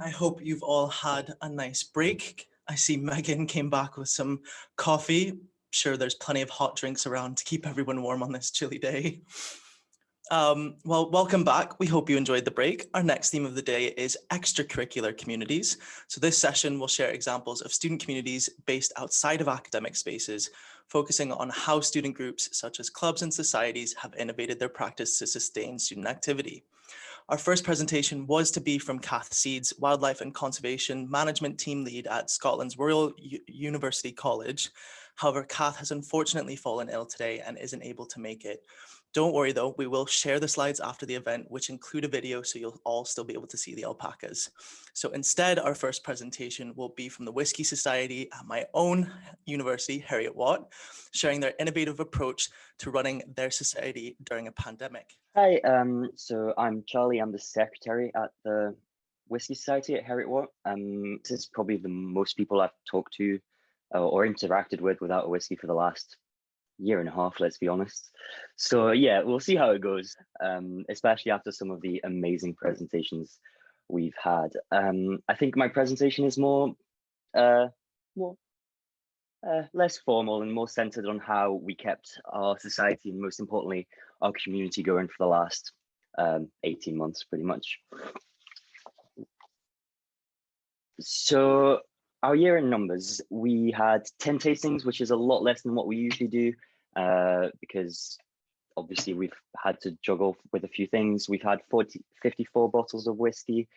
I hope you've all had a nice break. I see Megan came back with some coffee. Sure, there's plenty of hot drinks around to keep everyone warm on this chilly day. Well, welcome back. We hope you enjoyed the break. Our next theme of the day is extracurricular communities. So this session will share examples of student communities based outside of academic spaces, focusing on how student groups such as clubs and societies have innovated their practice to sustain student activity. Our first presentation was to be from Kath Seeds, Wildlife and Conservation Management Team Lead at Scotland's Royal University College. However, Kath has unfortunately fallen ill today and isn't able to make it. Don't worry though, we will share the slides after the event, which include a video so you'll all still be able to see the alpacas. So instead, our first presentation will be from the Whisky Society at my own university, Heriot-Watt, sharing their innovative approach to running their society during a pandemic. Hi, so I'm Charlie. I'm the secretary at the Whisky Society at Heriot-Watt. This is probably the most people I've talked to or interacted with without a whiskey for the last year and a half, let's be honest. So yeah, we'll see how it goes, especially after some of the amazing presentations we've had. I think my presentation is less formal and more centered on how we kept our society and most importantly, our community going for the last 18 months, pretty much. So our year in numbers, we had 10 tastings, which is a lot less than what we usually do because obviously we've had to juggle with a few things. We've had 54 bottles of whiskey.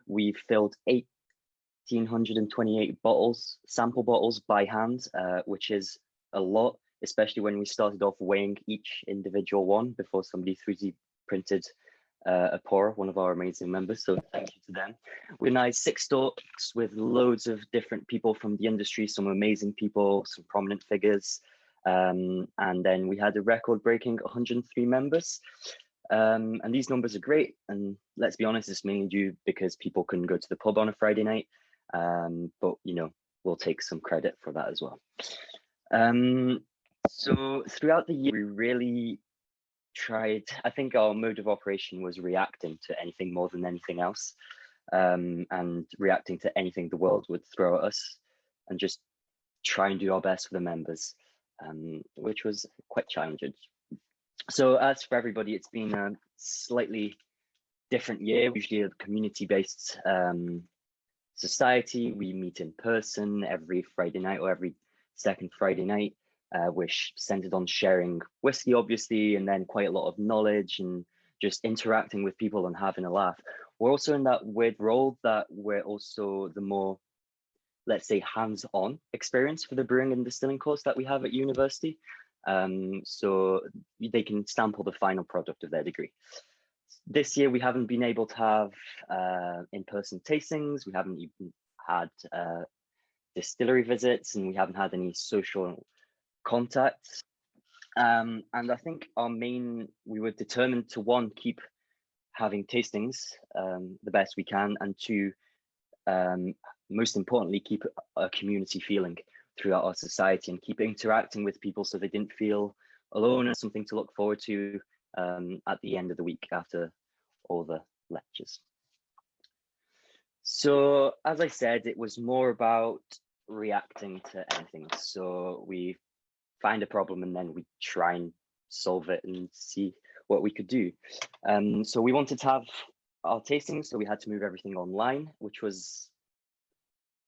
We've filled 1,828 bottles, sample bottles by hand, which is a lot, especially when we started off weighing each individual one before somebody 3D printed a pourer, one of our amazing members, so thank you to them. We organized 6 talks with loads of different people from the industry, some amazing people, some prominent figures, and then we had a record-breaking 103 members. And these numbers are great, and let's be honest, it's mainly due because people couldn't go to the pub on a Friday night, but you know, we'll take some credit for that as well. So throughout the year, we really tried, I think our mode of operation was reacting to anything more than anything else, and reacting to anything the world would throw at us, and just try and do our best for the members, which was quite challenging. So as for everybody, it's been a slightly different year. Usually a community-based society. We meet in person every Friday night or every second Friday night, which centered on sharing whiskey, obviously, and then quite a lot of knowledge and just interacting with people and having a laugh. We're also in that weird role that we're also the more, let's say, hands-on experience for the brewing and distilling course that we have at university. So they can sample the final product of their degree. This year, we haven't been able to have in-person tastings. We haven't even had distillery visits, and we haven't had any social contacts. And I think we were determined to, one, keep having tastings the best we can, and two, most importantly, keep a community feeling throughout our society and keep interacting with people so they didn't feel alone and something to look forward to at the end of the week after all the lectures. So as I said, it was more about reacting to anything. So we find a problem and then we try and solve it and see what we could do. So we wanted to have our tastings, so we had to move everything online, which was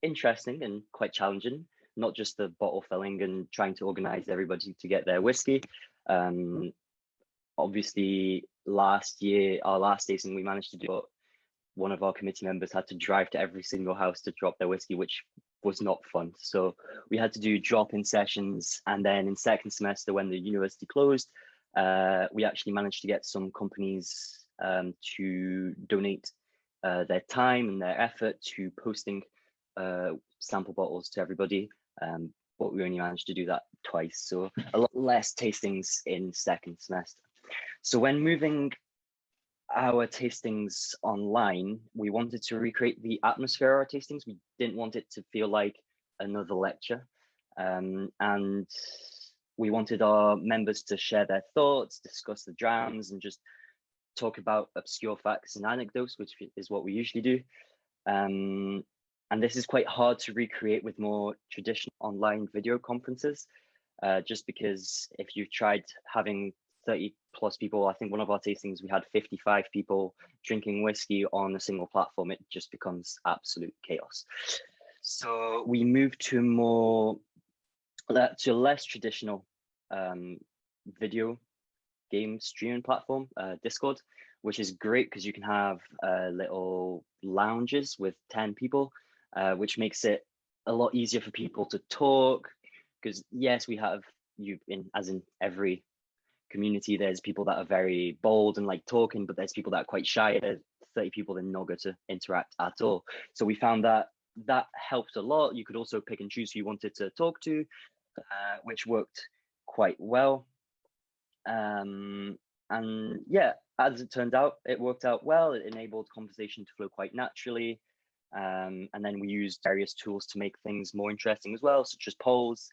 interesting and quite challenging, not just the bottle filling and trying to organize everybody to get their whiskey. Obviously, last year, our last tasting, we managed to do, but one of our committee members had to drive to every single house to drop their whiskey, which was not fun. So we had to do drop-in sessions. And then in second semester, when the university closed, we actually managed to get some companies to donate their time and their effort to posting sample bottles to everybody. But we only managed to do that twice. So a lot less tastings in second semester. So when moving our tastings online, we wanted to recreate the atmosphere of our tastings. We didn't want it to feel like another lecture. And we wanted our members to share their thoughts, discuss the drams, and just talk about obscure facts and anecdotes, which is what we usually do. And this is quite hard to recreate with more traditional online video conferences, just because if you've tried having 30 plus people, I think one of our tastings, we had 55 people drinking whiskey on a single platform, it just becomes absolute chaos. So we moved to a less traditional video game streaming platform, Discord, which is great because you can have little lounges with 10 people, which makes it a lot easier for people to talk. Because yes, we have as in every community, there's people that are very bold and like talking, but there's people that are quite shy. There's 30 people that not going to interact at all. So we found that helped a lot. You could also pick and choose who you wanted to talk to, which worked quite well. And yeah, as it turned out, it worked out well. It enabled conversation to flow quite naturally. And then we used various tools to make things more interesting as well, such as polls,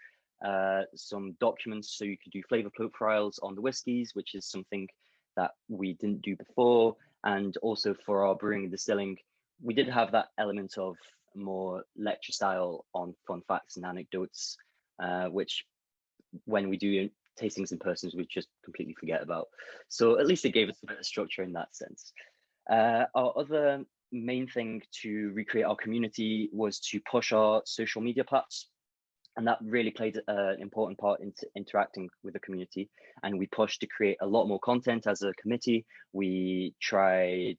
some documents so you could do flavor profiles on the whiskies, which is something that we didn't do before. And also for our brewing and distilling, we did have that element of more lecture style on fun facts and anecdotes, which when we do tastings in person, we just completely forget about. So at least it gave us a bit of structure in that sense. Our other main thing to recreate our community was to push our social media platforms. And that really played an important part into interacting with the community. And we pushed to create a lot more content as a committee. We tried,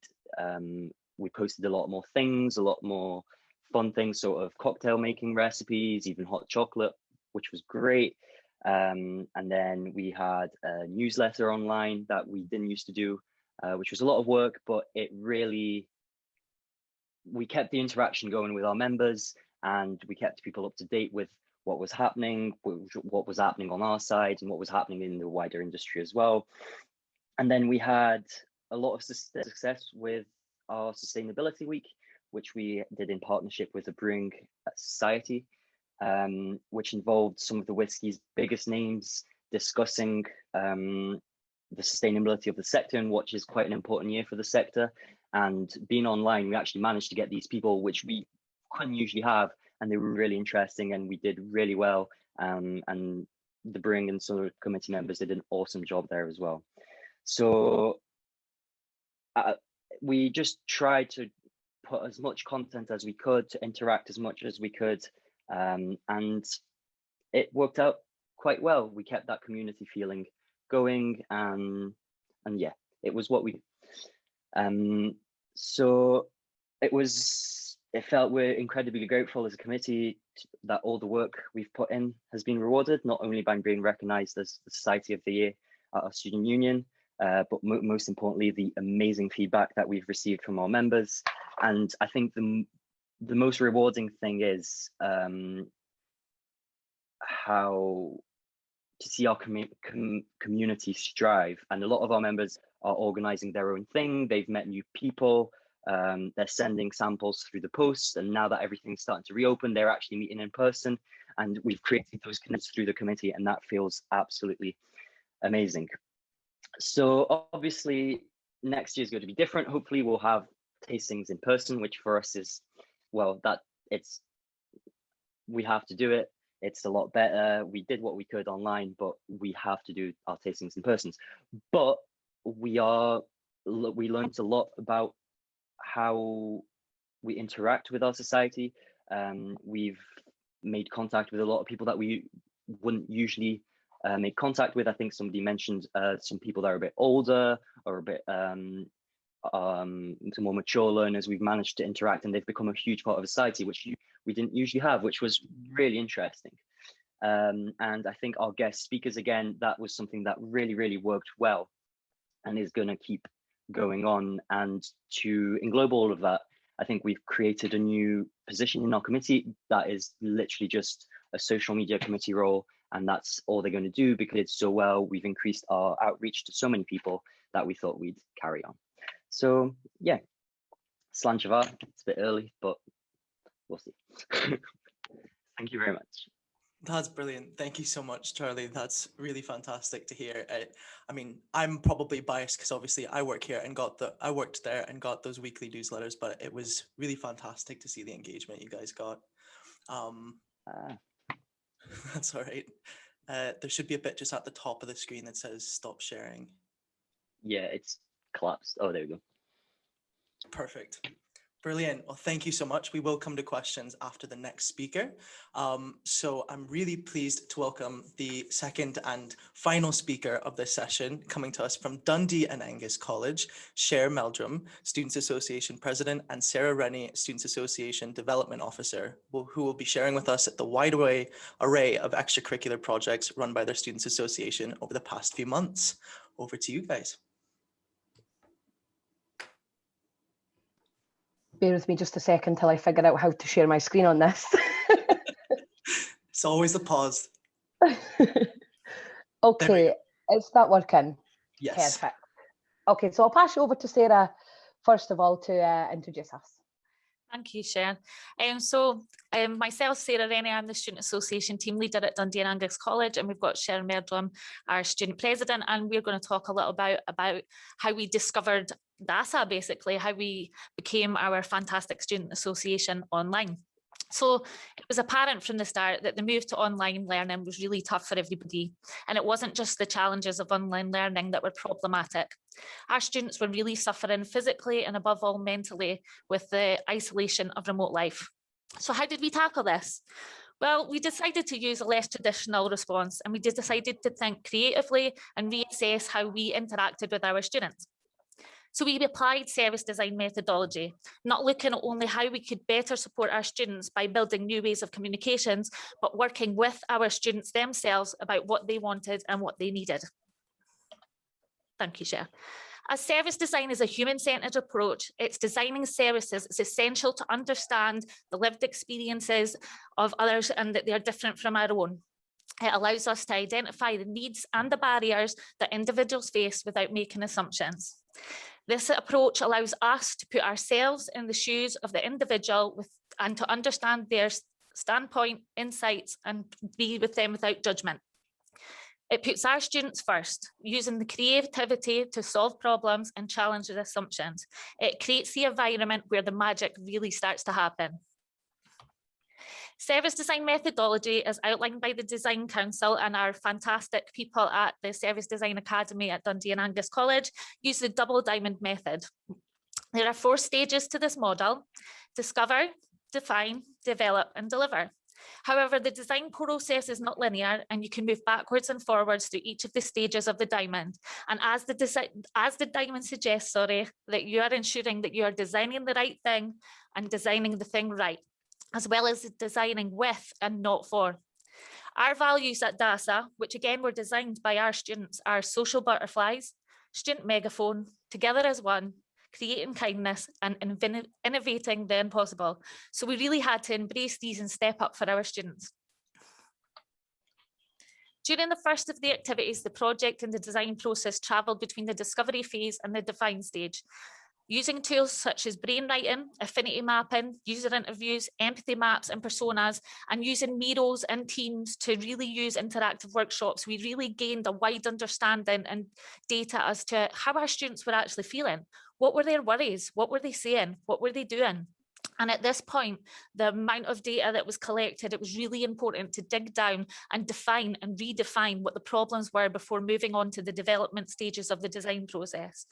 we posted a lot more things, a lot more fun things, sort of cocktail making recipes, even hot chocolate, which was great. And then we had a newsletter online that we didn't used to do, which was a lot of work, but it really, we kept the interaction going with our members, and we kept people up to date with what was happening on our side and what was happening in the wider industry as well. And then we had a lot of success with our sustainability week, which we did in partnership with the Brewing Society, which involved some of the whiskey's biggest names discussing the sustainability of the sector, and which is quite an important year for the sector. And being online, we actually managed to get these people, which we couldn't usually have, and they were really interesting, and we did really well. And the brewing and sort of committee members did an awesome job there as well. So we just tried to put as much content as we could, to interact as much as we could, and it worked out quite well. We kept that community feeling going, and yeah, it was what we so it felt we're incredibly grateful as a committee that all the work we've put in has been rewarded, not only by being recognized as the Society of the Year at our student union, but most importantly, the amazing feedback that we've received from our members. And I think the most rewarding thing is how to see our community strive. And a lot of our members are organizing their own thing. They've met new people. They're sending samples through the post, and now that everything's starting to reopen, they're actually meeting in person, and we've created those connections through the committee, and that feels absolutely amazing. So obviously next year is going to be different. Hopefully we'll have tastings in person, which for us is, well, we have to do it. It's a lot better. We did what we could online, but we have to do our tastings in person. But we learned a lot about how we interact with our society. We've made contact with a lot of people that we wouldn't usually make contact with. I think somebody mentioned some people that are a bit older or a bit some more mature learners. We've managed to interact, and they've become a huge part of society, which we didn't usually have, which was really interesting. And I think our guest speakers, again, that was something that really, really worked well and is going to keep going on. And to englobe all of that, I think we've created a new position in our committee that is literally just a social media committee role, and that's all they're going to do because it's so well. We've increased our outreach to so many people that we thought we'd carry on. So yeah, Slanchava, it's a bit early, but we'll see. Thank you very much. That's brilliant. Thank you so much, Charlie. That's really fantastic to hear. I mean, I'm probably biased because obviously I work here and I worked there and got those weekly newsletters, but it was really fantastic to see the engagement you guys got. That's all right. There should be a bit just at the top of the screen that says stop sharing. Yeah, it's collapsed. Oh, there we go. Perfect. Brilliant. Well, thank you so much. We will come to questions after the next speaker. So I'm really pleased to welcome the second and final speaker of this session, coming to us from Dundee and Angus College, Cher Meldrum, Students Association President, and Sarah Rennie, Students Association Development Officer, who will be sharing with us the wide array of extracurricular projects run by their Students Association over the past few months. Over to you guys. Bear with me just a second till I figure out how to share my screen on this. It's always the pause. Okay, is that working? Yes. Perfect. Okay, so I'll pass you over to Sarah, first of all, to introduce us. Thank you, Cher. Myself, Sarah Rennie, I'm the Student Association Team Leader at Dundee and Angus College, and we've got Cher Meldrum, our Student President, and we're going to talk a little about how we discovered DASA, basically, how we became our fantastic Student Association online. So it was apparent from the start that the move to online learning was really tough for everybody. And it wasn't just the challenges of online learning that were problematic. Our students were really suffering physically and above all mentally with the isolation of remote life. So how did we tackle this? Well, we decided to use a less traditional response, and we decided to think creatively and reassess how we interacted with our students. So we applied service design methodology, not looking at only how we could better support our students by building new ways of communications, but working with our students themselves about what they wanted and what they needed. Thank you, Cher. As service design is a human-centered approach, it's designing services. It's essential to understand the lived experiences of others and that they're different from our own. It allows us to identify the needs and the barriers that individuals face without making assumptions. This approach allows us to put ourselves in the shoes of the individual and to understand their standpoint, insights, and be with them without judgment. It puts our students first, using the creativity to solve problems and challenge the assumptions. It creates the environment where the magic really starts to happen. Service design methodology is outlined by the Design Council, and our fantastic people at the Service Design Academy at Dundee and Angus College use the double diamond method. There are 4 stages to this model: discover, define, develop, and deliver. However, the design process is not linear, and you can move backwards and forwards through each of the stages of the diamond. And as the diamond suggests, that you are ensuring that you are designing the right thing and designing the thing right, as well as designing with and not for. Our values at DASA, which again were designed by our students, are social butterflies, student megaphone, together as one, creating kindness, and innovating the impossible. So we really had to embrace these and step up for our students. During the first of the activities, the project and the design process travelled between the discovery phase and the define stage, using tools such as brainwriting, affinity mapping, user interviews, empathy maps and personas, and using Miros and Teams to really use interactive workshops. We really gained a wide understanding and data as to how our students were actually feeling. What were their worries? What were they saying? What were they doing? And at this point, the amount of data that was collected, it was really important to dig down and define and redefine what the problems were before moving on to the development stages of the design process.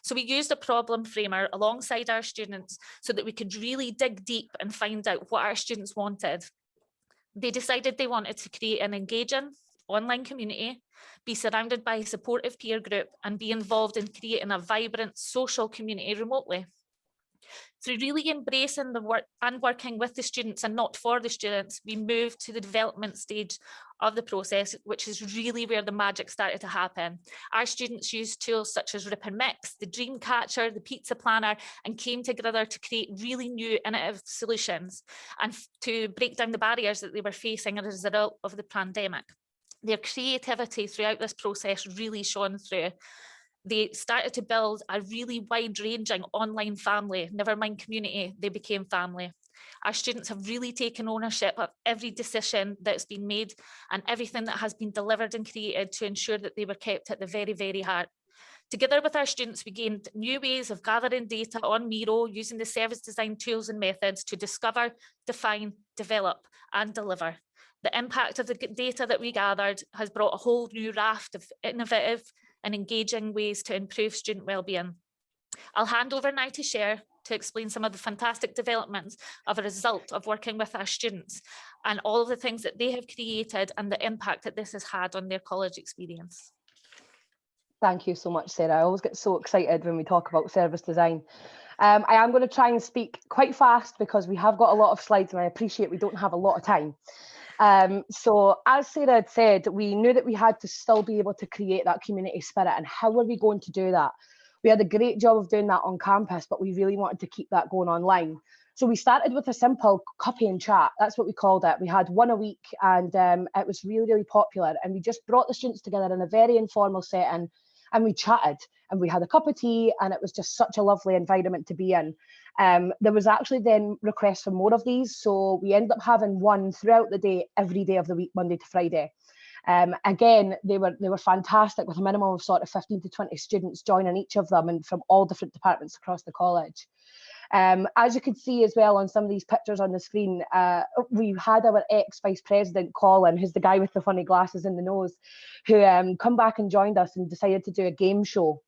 So we used a problem framer alongside our students so that we could really dig deep and find out what our students wanted. They decided they wanted to create an engaging online community, be surrounded by a supportive peer group, and be involved in creating a vibrant social community remotely. Through really embracing the work and working with the students and not for the students, we moved to the development stage of the process, which is really where the magic started to happen. Our students used tools such as Rip and Mix, the Dream Catcher, the Pizza Planner, and came together to create really new innovative solutions and to break down the barriers that they were facing as a result of the pandemic. Their creativity throughout this process really shone through. They started to build a really wide-ranging online family, never mind community, they became family. Our students have really taken ownership of every decision that's been made and everything that has been delivered and created to ensure that they were kept at the very, very heart. Together with our students, we gained new ways of gathering data on Miro using the service design tools and methods to discover, define, develop, and deliver. The impact of the data that we gathered has brought a whole new raft of innovative and engaging ways to improve student wellbeing. I'll hand over now to Cher to explain some of the fantastic developments of a result of working with our students and all of the things that they have created and the impact that this has had on their college experience. Thank you so much, Sarah. I always get so excited when we talk about service design. I am going to try and speak quite fast because we have got a lot of slides and I appreciate we don't have a lot of time. So as Sarah had said, we knew that we had to still be able to create that community spirit, and how are we going to do that? We had a great job of doing that on campus, but we really wanted to keep that going online. So we started with a simple copy and chat. That's what we called it. We had one a week, and it was really, really popular. And we just brought the students together in a very informal setting, and we chatted, and we had a cup of tea, and it was just such a lovely environment to be in. There was actually then requests for more of these, so we ended up having one throughout the day, every day of the week, Monday to Friday. Again, they were fantastic, with a minimum of sort of 15 to 20 students joining each of them, and from all different departments across the college. As you can see as well on some of these pictures on the screen, we had our ex-vice president, Colin, who's the guy with the funny glasses in the nose, who come back and joined us and decided to do a game show.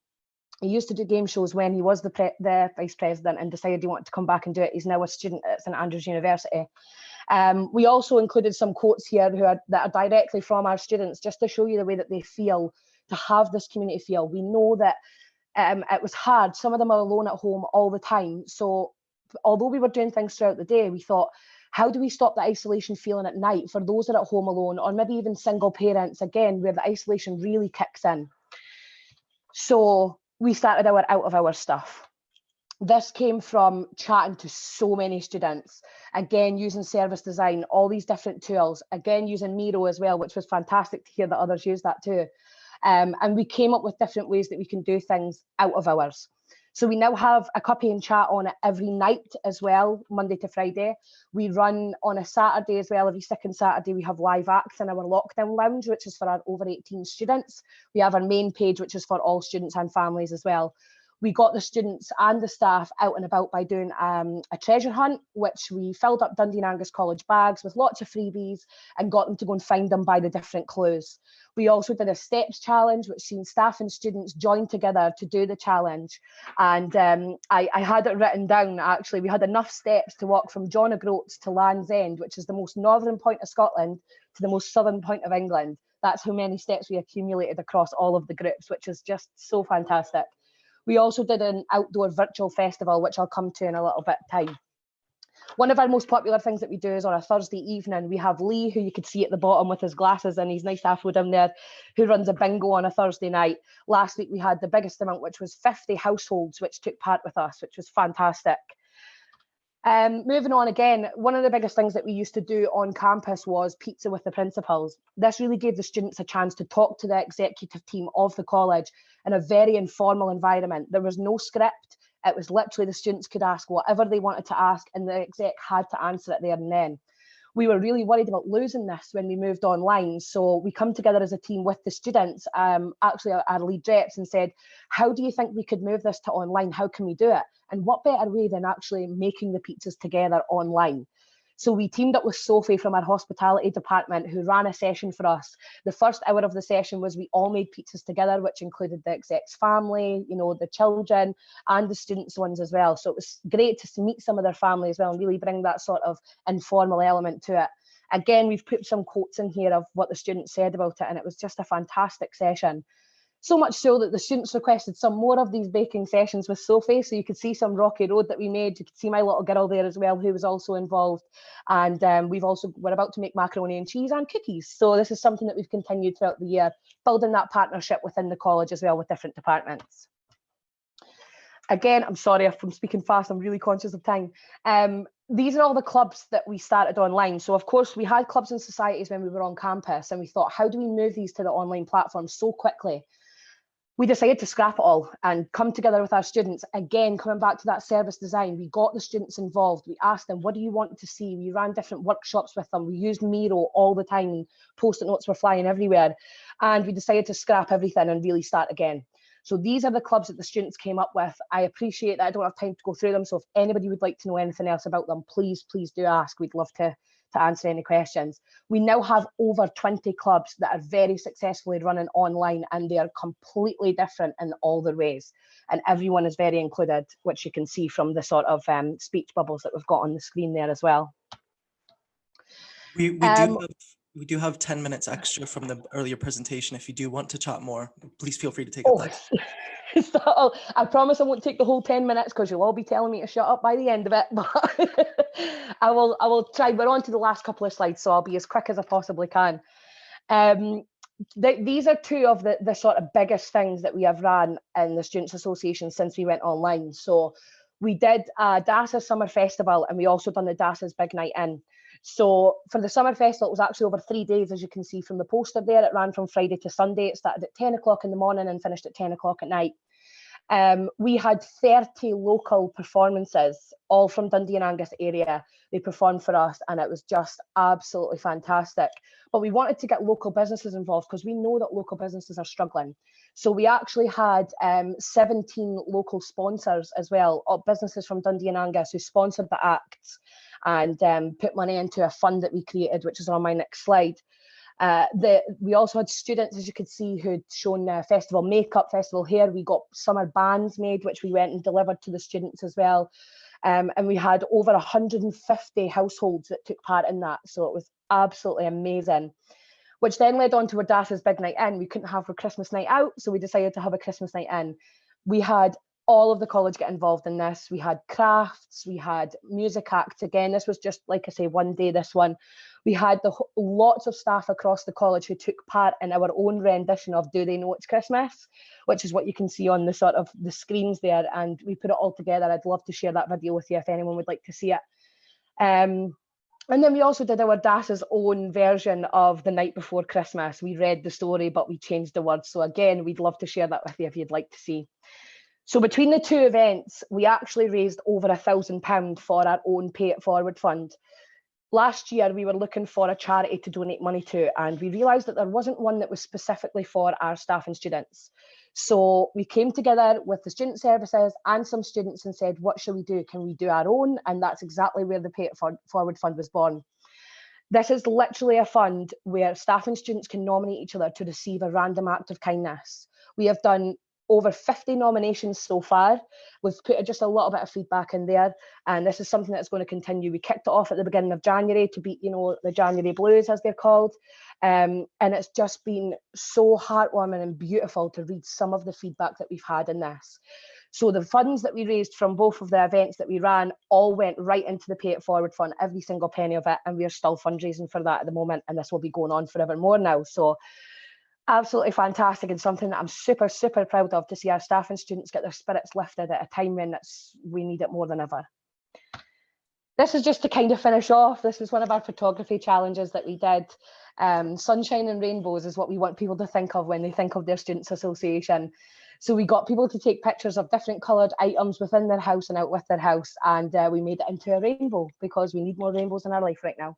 He used to do game shows when he was the vice president, and decided he wanted to come back and do it. He's now a student at St Andrews University. We also included some quotes here that are directly from our students, just to show you the way that they feel to have this community feel. We know that it was hard. Some of them are alone at home all the time. So although we were doing things throughout the day, we thought, how do we stop the isolation feeling at night for those that are at home alone, or maybe even single parents, again, where the isolation really kicks in? So we started our out of hours stuff. This came from chatting to so many students, again, using service design, all these different tools, again, using Miro as well, which was fantastic to hear that others use that too. And we came up with different ways that we can do things out of hours. So we now have a copy and chat on it every night as well, Monday to Friday. We run on a Saturday as well. Every second Saturday, we have live acts in our lockdown lounge, which is for our over 18 students. We have our main page, which is for all students and families as well. We got the students and the staff out and about by doing a treasure hunt, which we filled up Dundee and Angus College bags with lots of freebies and got them to go and find them by the different clues. We also did a steps challenge, which seen staff and students join together to do the challenge. And I had it written down, actually. We had enough steps to walk from John O'Groats to Land's End, which is the most northern point of Scotland, to the most southern point of England. That's how many steps we accumulated across all of the groups, which is just so fantastic. We also did an outdoor virtual festival, which I'll come to in a little bit of time. One of our most popular things that we do is on a Thursday evening, we have Lee, who you could see at the bottom with his glasses and his nice afro down there, who runs a bingo on a Thursday night. Last week we had the biggest amount, which was 50 households which took part with us, which was fantastic. Moving on again, one of the biggest things that we used to do on campus was pizza with the principals. This really gave the students a chance to talk to the executive team of the college in a very informal environment. There was no script. It was literally the students could ask whatever they wanted to ask, and the exec had to answer it there and then. We were really worried about losing this when we moved online. So we come together as a team with the students, actually our lead reps, and said, how do you think we could move this to online? How can we do it? And what better way than actually making the pizzas together online? So we teamed up with Sophie from our hospitality department, who ran a session for us. The first hour of the session was we all made pizzas together, which included the exec's family, you know, the children and the students' ones as well. So it was great to meet some of their family as well and really bring that sort of informal element to it. Again, we've put some quotes in here of what the students said about it, and it was just a fantastic session. So much so that the students requested some more of these baking sessions with Sophie. So you could see some rocky road that we made. You could see my little girl there as well, who was also involved. And we're about to make macaroni and cheese and cookies. So this is something that we've continued throughout the year, building that partnership within the college as well with different departments. Again, I'm sorry if I'm speaking fast, I'm really conscious of time. These are all the clubs that we started online. So of course we had clubs and societies when we were on campus, and we thought, how do we move these to the online platform so quickly? we decided to scrap it all and come together with our students. Again, coming back to that service design, we got the students involved. We asked them, what do you want to see? We ran different workshops with them. We used Miro all the time. Post-it notes were flying everywhere. And we decided to scrap everything and really start again. So these are the clubs that the students came up with. I appreciate that I don't have time to go through them. So if anybody would like to know anything else about them, please do ask. We'd love to answer any questions. We now have over 20 clubs that are very successfully running online, and they are completely different in all their ways. And everyone is very included, which you can see from the sort of speech bubbles that we've got on the screen there as well. We do have 10 minutes extra from the earlier presentation. If you do want to chat more, please feel free to take up that. So I promise I won't take the whole 10 minutes because you'll all be telling me to shut up by the end of it. But I will try. We're on to the last couple of slides, so I'll be as quick as I possibly can. These are two of the sort of biggest things that we have ran in the Students' Association since we went online. So we did a DASA's Summer Festival, and we also done the DASA's Big Night In. So for the Summer Festival, it was actually over 3 days, as you can see from the poster there. It ran from Friday to Sunday. It started at 10 o'clock in the morning and finished at 10 o'clock at night. We had 30 local performances, all from Dundee and Angus area. They performed for us, and it was just absolutely fantastic. But we wanted to get local businesses involved because we know that local businesses are struggling. So we actually had 17 local sponsors as well, businesses from Dundee and Angus who sponsored the acts and put money into a fund that we created, which is on my next slide. We also had students, as you could see, who'd shown festival makeup, festival hair. We got summer bands made, which we went and delivered to the students as well. And we had over 150 households that took part in that. So it was absolutely amazing, which then led on to our DASA's Big Night In. We couldn't have our Christmas night out, so we decided to have a Christmas night in. We had all of the college get involved in this. We had crafts, we had music acts. Again, this was just, like I say, one day, this one. We had lots of staff across the college who took part in our own rendition of Do They Know It's Christmas, which is what you can see on the sort of the screens there. And we put it all together. I'd love to share that video with you if anyone would like to see it. And then we also did our DASA's own version of The Night Before Christmas. We read the story, but we changed the words. So again, we'd love to share that with you if you'd like to see. So between the two events, we actually raised over £1,000 for our own Pay It Forward fund. Last year, we were looking for a charity to donate money to, and we realised that there wasn't one that was specifically for our staff and students. So we came together with the student services and some students and said, what shall we do? Can we do our own? And that's exactly where the Pay It Forward fund was born. This is literally a fund where staff and students can nominate each other to receive a random act of kindness. We have done over 50 nominations so far. We've put just a little bit of feedback in there, and this is something that's going to continue. We kicked it off at the beginning of January to beat, the January Blues, as they're called, and it's just been so heartwarming and beautiful to read some of the feedback that we've had in this. So the funds that we raised from both of the events that we ran all went right into the Pay It Forward fund, every single penny of it, and we're still fundraising for that at the moment, and this will be going on forever more now. So absolutely fantastic, and something that I'm super, super proud of, to see our staff and students get their spirits lifted at a time when we need it more than ever. This is just to kind of finish off. This is one of our photography challenges that we did. Sunshine and rainbows is what we want people to think of when they think of their Students' Association. So we got people to take pictures of different coloured items within their house and out with their house, and we made it into a rainbow because we need more rainbows in our life right now.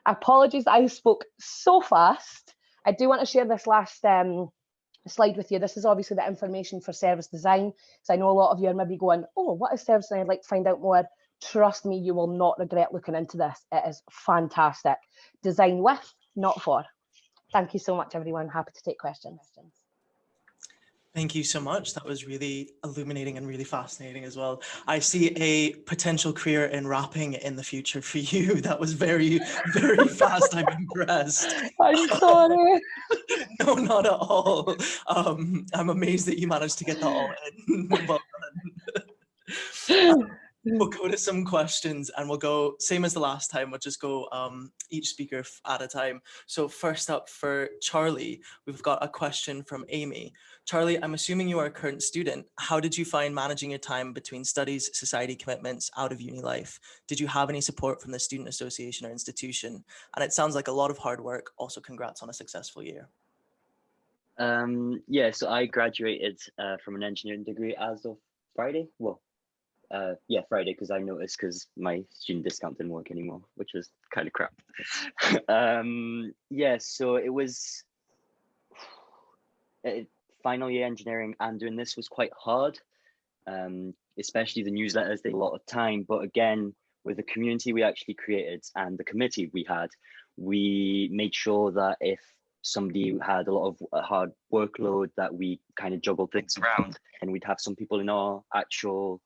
Apologies that I spoke so fast. I do want to share this last slide with you. This is obviously the information for service design. So I know a lot of you are maybe going, oh, what is service design? I'd like to find out more. Trust me, you will not regret looking into this. It is fantastic. Design with, not for. Thank you so much, everyone. Happy to take questions. Thank you so much. That was really illuminating and really fascinating as well. I see a potential career in rapping in the future for you. That was very, very fast. I'm impressed. I'm sorry. No, not at all. I'm amazed that you managed to get that all in. Well done. We'll go to some questions, and we'll go, same as the last time, we'll just go each speaker at a time. So first up for Charlie, we've got a question from Amy. Charlie, I'm assuming you are a current student. How did you find managing your time between studies, society commitments, out of uni life? Did you have any support from the student association or institution? And it sounds like a lot of hard work. Also, congrats on a successful year. Yeah, so I graduated from an engineering degree as of Friday. Well, yeah, Friday, because I noticed because my student discount didn't work anymore, which was kind of crap. Yeah, so it was final year engineering, and doing this was quite hard. Especially the newsletters, they take a lot of time. But again, with the community we actually created and the committee we had, we made sure that if somebody had a lot of hard workload, that we kind of juggled things around, and we'd have some people in our actual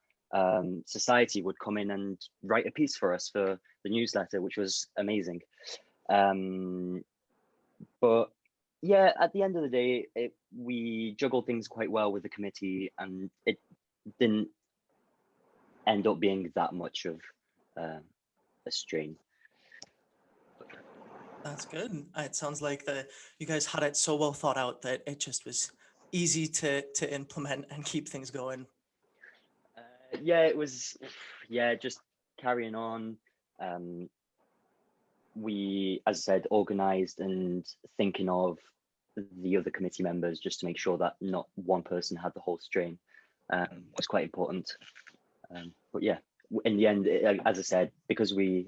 society would come in and write a piece for us for the newsletter, which was amazing. But yeah, at the end of the day, we juggled things quite well with the committee, and it didn't end up being that much of a strain. That's good. It sounds like you guys had it so well thought out that it just was easy to implement and keep things going. Yeah, it was, yeah, just carrying on. We, as I said, organised and thinking of the other committee members just to make sure that not one person had the whole strain was quite important. But yeah, in the end, as I said, because we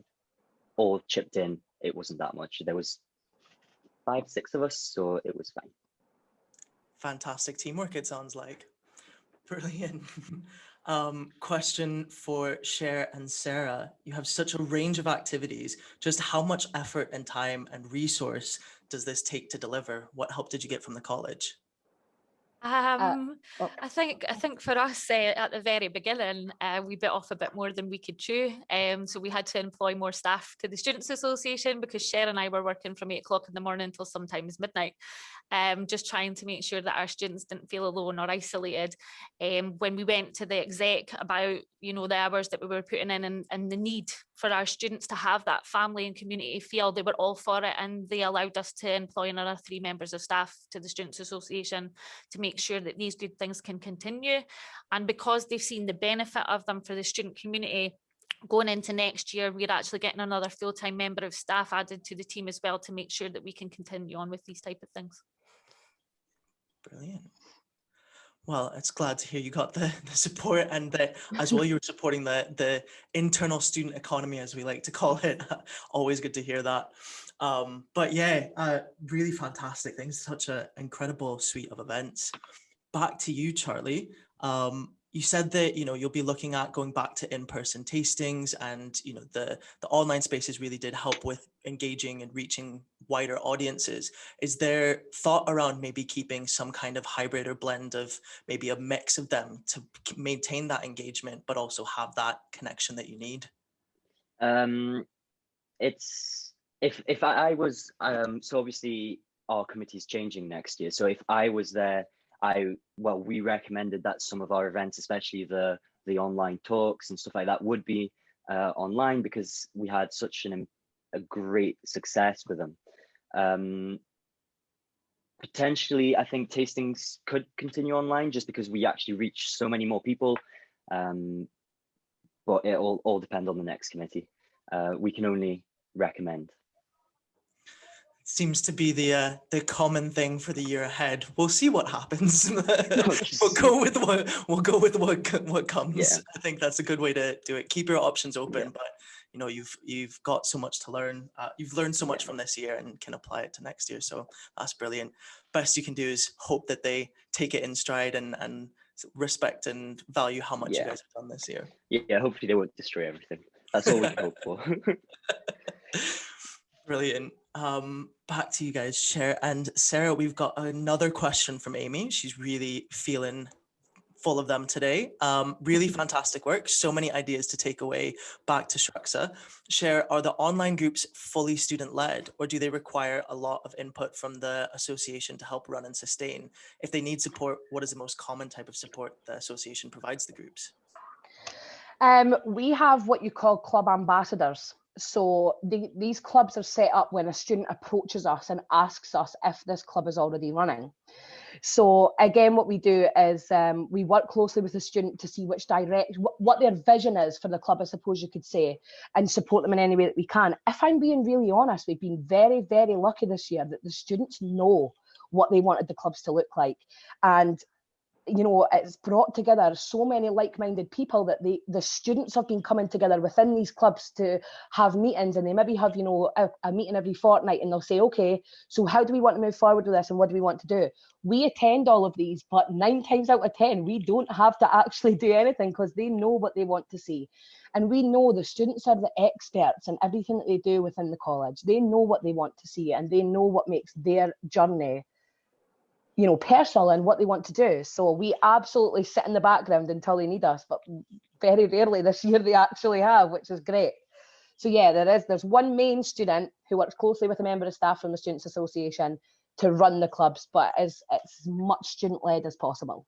all chipped in, it wasn't that much. There was 5, 6 of us, so it was fine. Fantastic teamwork, it sounds like. Brilliant. Question for Cher and Sarah. You have such a range of activities. Just how much effort and time and resource does this take to deliver? What help did you get from the college? I think for us at the very beginning, we bit off a bit more than we could chew. So we had to employ more staff to the Students' Association, because Cher and I were working from 8 o'clock in the morning until sometimes midnight, just trying to make sure that our students didn't feel alone or isolated. When we went to the exec about, the hours that we were putting in and the need for our students to have that family and community feel, they were all for it, and they allowed us to employ another 3 members of staff to the Students' Association to make sure that these good things can continue. And because they've seen the benefit of them for the student community, going into next year, we're actually getting another full-time member of staff added to the team as well to make sure that we can continue on with these type of things. Brilliant. Well, it's glad to hear you got the support, and that as well you were supporting the internal student economy, as we like to call it. Always good to hear that. But yeah, really fantastic things. Such an incredible suite of events. Back to you, Charlie. You said that you'll be looking at going back to in-person tastings, and the online spaces really did help with engaging and reaching wider audiences. Is there thought around maybe keeping some kind of hybrid or blend of maybe a mix of them to maintain that engagement but also have that connection that you need? It's if I was so obviously our committee is changing next year, so if I was there, we recommended that some of our events, especially the online talks and stuff like that, would be online, because we had such a great success with them. Potentially, I think tastings could continue online just because we actually reach so many more people, but it all depend on the next committee. We can only recommend. Seems to be the common thing for the year ahead. We'll see what happens. We'll go with what comes. Yeah. I think that's a good way to do it. Keep your options open, yeah. But you've got so much to learn. You've learned so much from this year and can apply it to next year. So that's brilliant. Best you can do is hope that they take it in stride and respect and value how much you guys have done this year. Yeah, hopefully they won't destroy everything. That's all we can hope for. Brilliant. Back to you guys, Cher and Sarah. We've got another question from Amy. She's really feeling full of them today. Really fantastic work. So many ideas to take away back to Shruxa. Cher, are the online groups fully student-led, or do they require a lot of input from the association to help run and sustain? If they need support, what is the most common type of support the association provides the groups? We have what you call club ambassadors. So these clubs are set up when a student approaches us and asks us if this club is already running. So again, what we do is we work closely with the student to see what their vision is for the club, I suppose you could say, and support them in any way that we can. If I'm being really honest, we've been very, very lucky this year that the students know what they wanted the clubs to look like. And you know, it's brought together so many like-minded people that the students have been coming together within these clubs to have meetings, and they maybe have, you know, a meeting every fortnight, and they'll say, okay, so how do we want to move forward with this, and what do we want to do? We attend all of these, but 9 times out of 10 we don't have to actually do anything, because they know what they want to see. And we know the students are the experts in everything that they do within the college. They know what they want to see, and they know what makes their journey, you know, personal and what they want to do. So we absolutely sit in the background until they need us, but very rarely this year they actually have, which is great. So yeah, there's one main student who works closely with a member of staff from the Students' Association to run the clubs, but it's as much student-led as possible.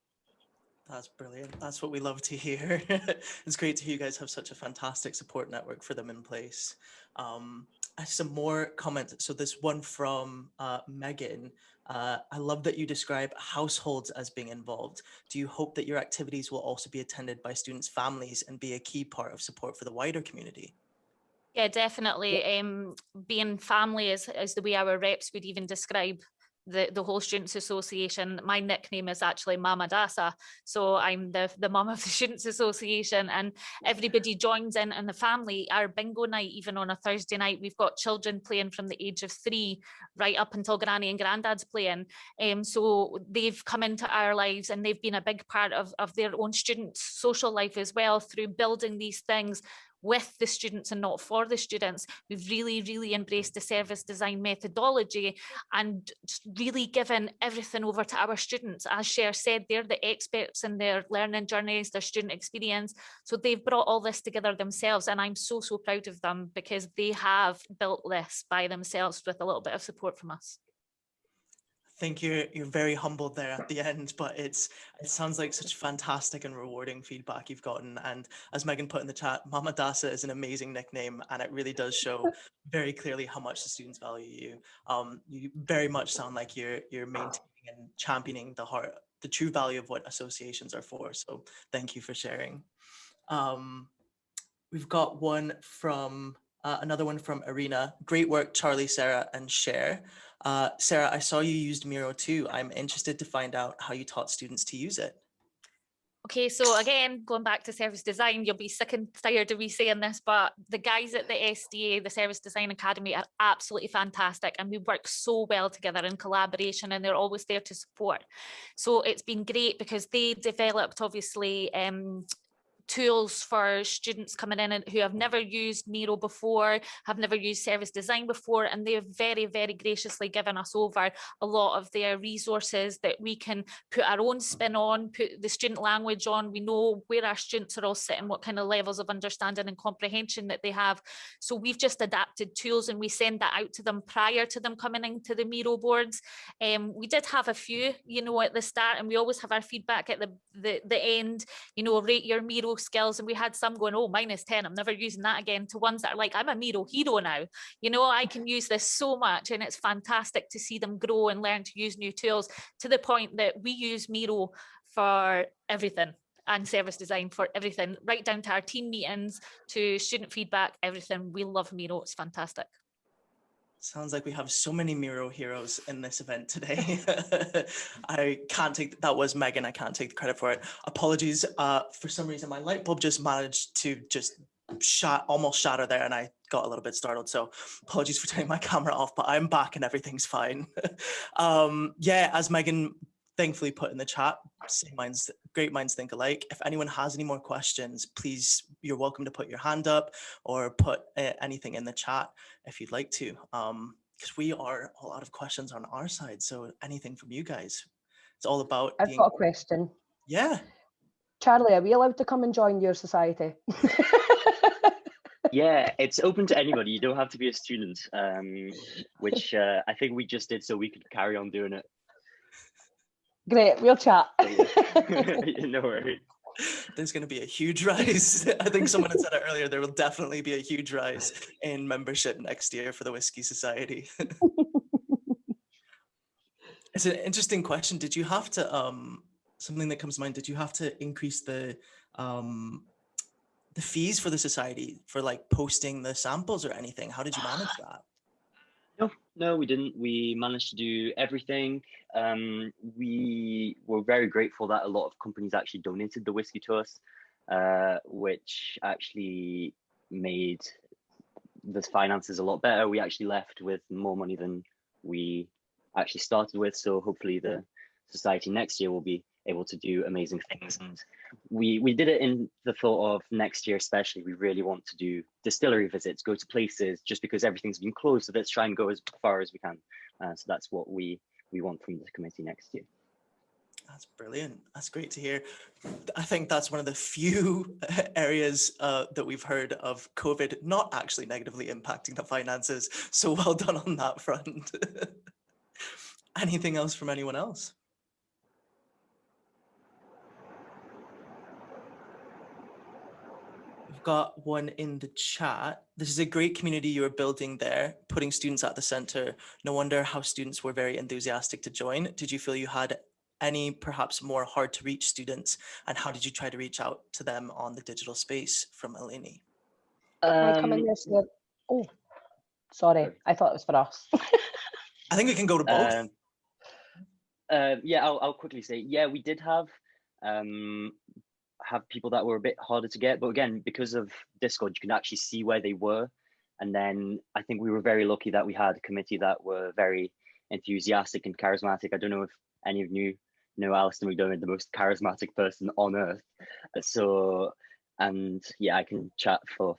That's brilliant. That's what we love to hear. It's great to hear you guys have such a fantastic support network for them in place. I have some more comments. So this one from Megan. I love that you describe households as being involved. Do you hope that your activities will also be attended by students' families and be a key part of support for the wider community? Yeah, definitely. Being family is the way our reps would even describe the whole Students' Association. My nickname is actually Mama Dasa, so I'm the mum of the Students' Association, and everybody joins in the family. Our bingo night, even on a Thursday night, we've got children playing from the age of 3 right up until Granny and Grandad's playing. So they've come into our lives, and they've been a big part of their own students' social life as well, through building these things with the students and not for the students. We've really embraced the service design methodology and just really given everything over to our students. As Cher said, they're the experts in their learning journeys, their student experience. So they've brought all this together themselves, and I'm so proud of them, because they have built this by themselves with a little bit of support from us. I think you're very humbled there at the end, but it sounds like such fantastic and rewarding feedback you've gotten. And as Megan put in the chat, Mama Dasa is an amazing nickname, and it really does show very clearly how much the students value you. You very much sound like you're maintaining and championing the true value of what associations are for. So thank you for sharing. We've got one from another one from Arena. Great work, Charlie, Sarah, and Cher. Sarah, I saw you used Miro too. I'm interested to find out how you taught students to use it. Okay, so again, going back to service design, you'll be sick and tired of me saying this, but the guys at the SDA, the Service Design Academy, are absolutely fantastic, and we work so well together in collaboration, and they're always there to support. So it's been great, because they developed, obviously, tools for students coming in who have never used Miro before, have never used service design before, and they've very graciously given us over a lot of their resources that we can put our own spin on, put the student language on. We know where our students are all sitting, what kind of levels of understanding and comprehension that they have. So we've just adapted tools, and we send that out to them prior to them coming into the Miro boards. We did have a few, you know, at the start, and we always have our feedback at the end, you know, rate your Miro skills, and we had some going, oh, -10, I'm never using that again, to ones that are like, I'm a Miro hero now, you know, I can use this so much. And it's fantastic to see them grow and learn to use new tools, to the point that we use Miro for everything, and service design for everything, right down to our team meetings, to student feedback, everything. We love Miro. It's fantastic. Sounds like we have so many Miro heroes in this event today. That was Megan, I can't take the credit for it. Apologies, for some reason my light bulb just managed to almost shatter there, and I got a little bit startled, so apologies for turning my camera off, but I'm back and everything's fine. Yeah, as Megan thankfully put in the chat, great minds think alike. If anyone has any more questions, please, you're welcome to put your hand up or put anything in the chat if you'd like to, because we are all out of questions on our side. So anything from you guys. It's all about I've got a question. Yeah. Charlie, are we allowed to come and join your society? Yeah, it's open to anybody. You don't have to be a student, which I think we just did so we could carry on doing it. Great, we'll chat. No worries. There's going to be a huge rise. I think someone had said it earlier, there will definitely be a huge rise in membership next year for the Whiskey Society. It's an interesting question. Did you have to, something that comes to mind, did you have to increase the fees for the society for like posting the samples or anything? How did you manage that? No, we didn't. We managed to do everything. We were very grateful that a lot of companies actually donated the whiskey to us, which actually made the finances a lot better. We actually left with more money than we actually started with. So hopefully the society next year will be able to do amazing things. And we did it in the thought of next year especially, we really want to do distillery visits, go to places, just because everything's been closed. So let's try and go as far as we can. So that's what we want from the committee next year. That's brilliant. That's great to hear. I think that's one of the few areas that we've heard of COVID not actually negatively impacting the finances. So well done on that front. Anything else from anyone else? We've got one in the chat. This is a great community you are building there, putting students at the center. No wonder how students were very enthusiastic to join. Did you feel you had any perhaps more hard to reach students, and how did you try to reach out to them on the digital space? From Eleni. Can I come in there, Stuart? Oh, sorry, I thought it was for us. I think we can go to both. Yeah, I'll quickly say, yeah, we did have people that were a bit harder to get, but again, because of Discord, you can actually see where they were. And then I think we were very lucky that we had a committee that were very enthusiastic and charismatic. I don't know if any of you know Alistair McDermott, the most charismatic person on earth. So, and yeah, I can chat for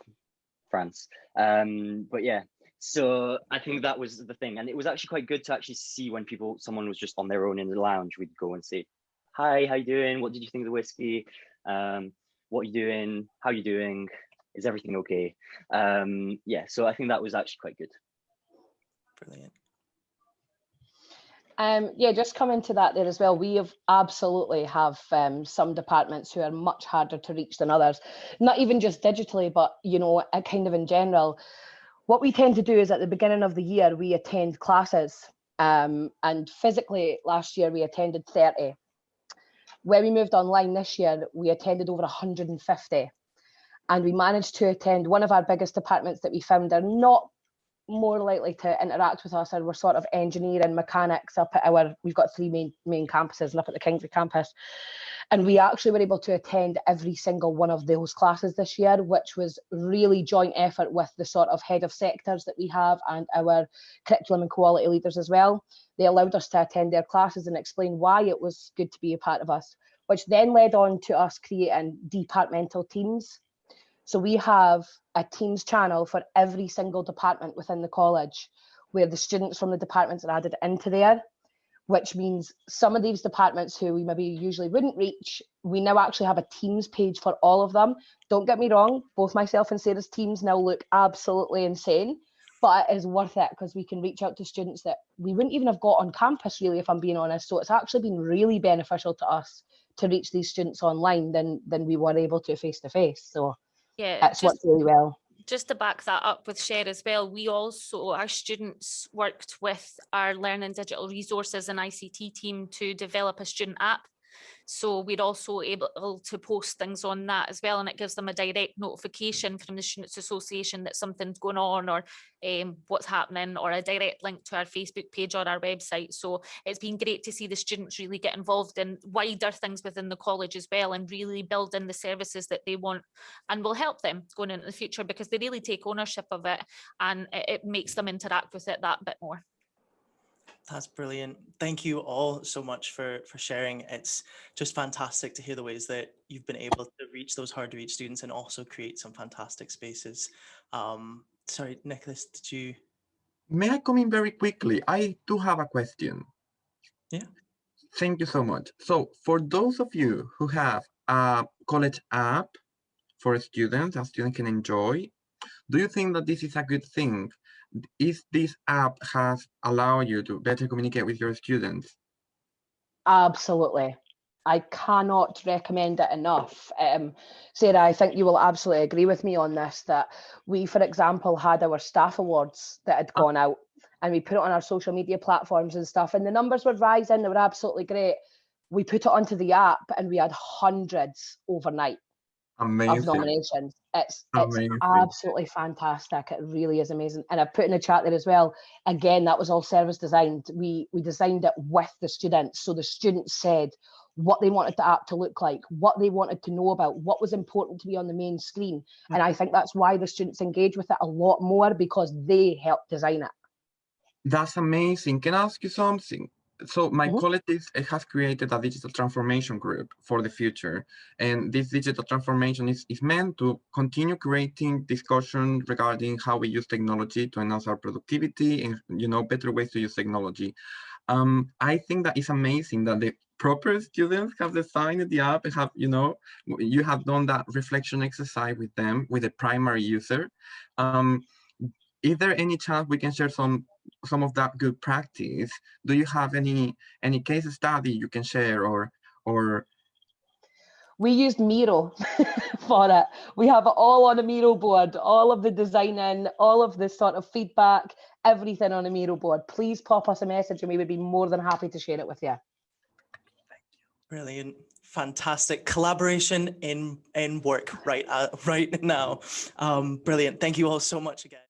France. But yeah, so I think that was the thing. And it was actually quite good to actually see when someone was just on their own in the lounge, we'd go and say, hi, how you doing? What did you think of the whiskey? What are you doing? How are you doing? Is everything okay? Yeah, so I think that was actually quite good. Brilliant. Yeah, just coming to that there as well, we absolutely have some departments who are much harder to reach than others, not even just digitally, but, you know, kind of in general. What we tend to do is at the beginning of the year, we attend classes, and physically last year we attended 30. When we moved online this year, we attended over 150, and we managed to attend one of our biggest departments that we found are not more likely to interact with us, and we're sort of engineering, mechanics up at we've got 3 main campuses and up at the Kingsley campus, and we actually were able to attend every single one of those classes this year, which was really joint effort with the sort of head of sectors that we have and our curriculum and quality leaders as well. They allowed us to attend their classes and explain why it was good to be a part of us, which then led on to us creating departmental teams. So we have a Teams channel for every single department within the college, where the students from the departments are added into there, which means some of these departments who we maybe usually wouldn't reach, we now actually have a Teams page for all of them. Don't get me wrong, both myself and Sarah's teams now look absolutely insane, but it is worth it because we can reach out to students that we wouldn't even have got on campus, really, if I'm being honest. So it's actually been really beneficial to us to reach these students online than we were able to face-to-face. So yeah, it's worked really well. Just to back that up with Cher as well, our students worked with our learning digital resources and ICT team to develop a student app. So we're also able to post things on that as well, and it gives them a direct notification from the Students' Association that something's going on or what's happening, or a direct link to our Facebook page or our website. So it's been great to see the students really get involved in wider things within the college as well, and really build in the services that they want and will help them going into the future, because they really take ownership of it, and it makes them interact with it that bit more. That's brilliant. Thank you all so much for sharing. It's just fantastic to hear the ways that you've been able to reach those hard to reach students and also create some fantastic spaces. Sorry, Nicholas, did you? May I come in very quickly? I do have a question. Yeah. Thank you so much. So for those of you who have a college app for students, a student can enjoy, do you think that this is a good thing? If this app has allowed you to better communicate with your students? Absolutely. I cannot recommend it enough. Sarah, I think you will absolutely agree with me on this, that we, for example, had our staff awards that had gone out, and we put it on our social media platforms and stuff, and the numbers were rising. They were absolutely great. We put it onto the app and we had hundreds overnight. Amazing. nominations. It's Amazing. absolutely fantastic. It really is amazing. And I put in the chat there as well. Again, that was all service designed. We designed it with the students. So the students said what they wanted the app to look like, what they wanted to know about, what was important to be on the main screen. And I think that's why the students engage with it a lot more, because they helped design it. That's amazing. Can I ask you something? So my college has created a digital transformation group for the future. And this digital transformation is meant to continue creating discussion regarding how we use technology to enhance our productivity and, you know, better ways to use technology. I think that it's amazing that the proper students have designed the app and have, you know, you have done that reflection exercise with them, with the primary user. Is there any chance we can share some of that good practice? Do you have any case study you can share, or? We used Miro for it. We have it all on a Miro board, all of the designing, all of the sort of feedback, everything on a Miro board. Please pop us a message and we would be more than happy to share it with you. Brilliant. Fantastic collaboration in work right now. Brilliant. Thank you all so much again.